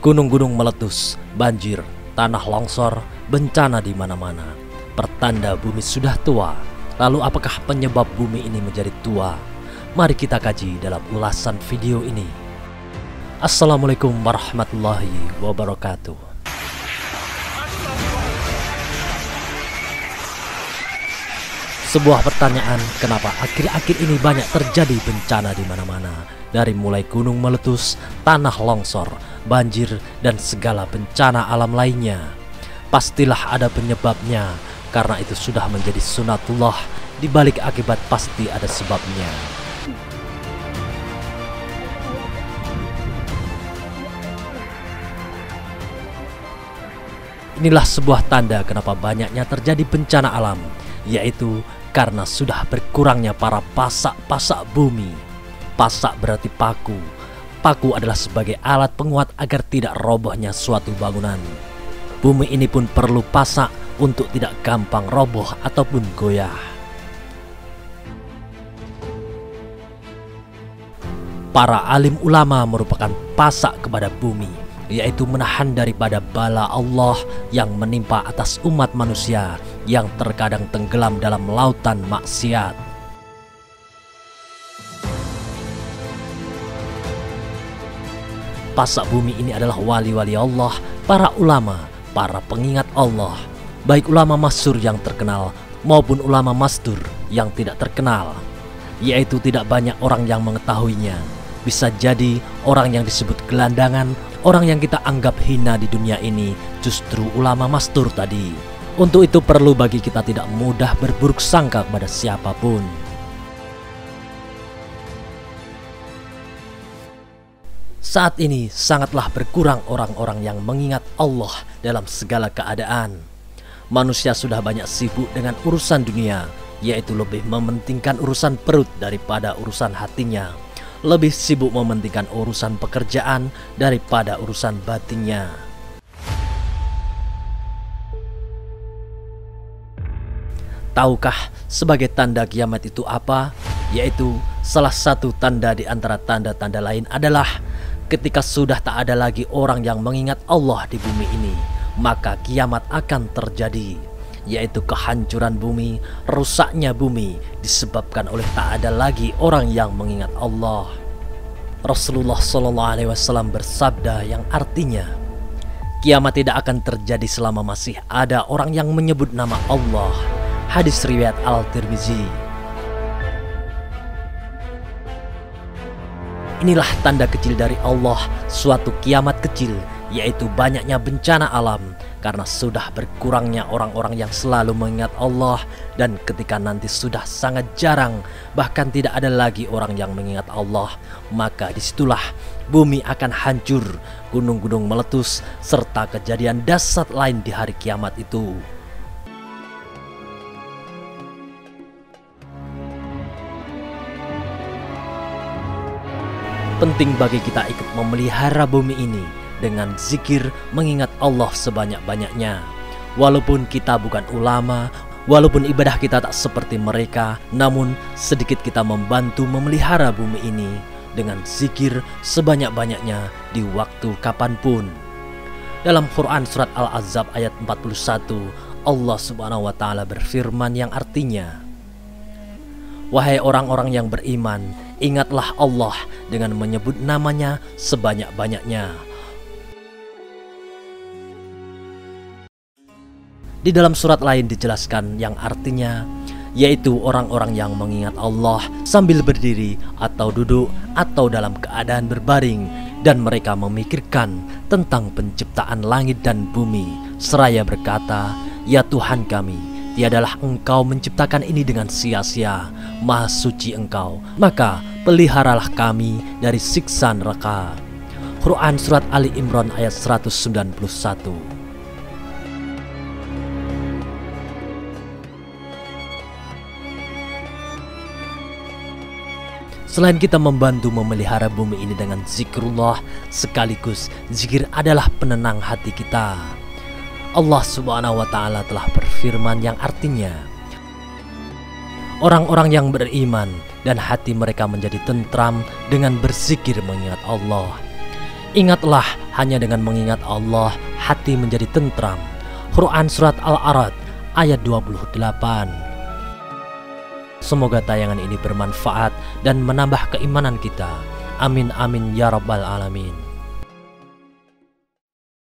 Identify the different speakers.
Speaker 1: Gunung-gunung meletus, banjir, tanah longsor, bencana di mana-mana. Pertanda bumi sudah tua. Lalu apakah penyebab bumi ini menjadi tua? Mari kita kaji dalam ulasan video ini. Assalamualaikum warahmatullahi wabarakatuh. Sebuah pertanyaan, kenapa akhir-akhir ini banyak terjadi bencana di mana-mana? Dari mulai gunung meletus, tanah longsor, banjir, dan segala bencana alam lainnya. Pastilah ada penyebabnya, karena itu sudah menjadi sunatullah. Di balik akibat pasti ada sebabnya. Inilah sebuah tanda kenapa banyaknya terjadi bencana alam, yaitu karena sudah berkurangnya para pasak-pasak bumi. Pasak berarti paku. Paku adalah sebagai alat penguat agar tidak robohnya suatu bangunan. Bumi ini pun perlu pasak untuk tidak gampang roboh ataupun goyah. Para alim ulama merupakan pasak kepada bumi, yaitu menahan daripada bala Allah yang menimpa atas umat manusia yang terkadang tenggelam dalam lautan maksiat. Pasak bumi ini adalah wali-wali Allah, para ulama, para pengingat Allah, baik ulama masyhur yang terkenal maupun ulama mastur yang tidak terkenal, yaitu tidak banyak orang yang mengetahuinya. Bisa jadi orang yang disebut gelandangan, orang yang kita anggap hina di dunia ini, justru ulama mastur tadi. Untuk itu perlu bagi kita tidak mudah berburuk sangka kepada siapapun. Saat ini sangatlah berkurang orang-orang yang mengingat Allah dalam segala keadaan. Manusia sudah banyak sibuk dengan urusan dunia, yaitu lebih mementingkan urusan perut daripada urusan hatinya. Lebih sibuk mementingkan urusan pekerjaan daripada urusan batinnya. Tahukah sebagai tanda kiamat itu apa? Yaitu salah satu tanda di antara tanda-tanda lain adalah ketika sudah tak ada lagi orang yang mengingat Allah di bumi ini, maka kiamat akan terjadi, yaitu kehancuran bumi, rusaknya bumi disebabkan oleh tak ada lagi orang yang mengingat Allah. Rasulullah SAW bersabda yang artinya, kiamat tidak akan terjadi selama masih ada orang yang menyebut nama Allah. Hadis riwayat Al-Tirmizi. Inilah tanda kecil dari Allah, suatu kiamat kecil, yaitu banyaknya bencana alam, karena sudah berkurangnya orang-orang yang selalu mengingat Allah. Dan ketika nanti sudah sangat jarang, bahkan tidak ada lagi orang yang mengingat Allah, maka disitulah bumi akan hancur, gunung-gunung meletus, serta kejadian dahsyat lain di hari kiamat itu. Penting bagi kita ikut memelihara bumi ini dengan zikir mengingat Allah sebanyak-banyaknya. Walaupun kita bukan ulama, walaupun ibadah kita tak seperti mereka, namun sedikit kita membantu memelihara bumi ini dengan zikir sebanyak-banyaknya di waktu kapanpun. Dalam Quran surat Al-Ahzab ayat 41, Allah Subhanahu wa Ta'ala berfirman yang artinya, "Wahai orang-orang yang beriman, ingatlah Allah dengan menyebut namanya sebanyak-banyaknya." Di dalam surat lain dijelaskan yang artinya, yaitu orang-orang yang mengingat Allah sambil berdiri atau duduk atau dalam keadaan berbaring, dan mereka memikirkan tentang penciptaan langit dan bumi, seraya berkata, "Ya Tuhan kami, tiadalah Engkau menciptakan ini dengan sia-sia, Maha suci Engkau, maka peliharalah kami dari siksa neraka." Quran surat Ali Imran ayat 191. Selain kita membantu memelihara bumi ini dengan zikrullah, sekaligus zikir adalah penenang hati kita. Allah Subhanahu wa Ta'ala telah berfirman yang artinya, orang-orang yang beriman dan hati mereka menjadi tentram dengan berzikir mengingat Allah. Ingatlah Hanya dengan mengingat Allah, hati menjadi tentram. Quran Surat Al-A'raf ayat 28. Semoga tayangan ini bermanfaat dan menambah keimanan kita. Amin amin ya rabbal alamin.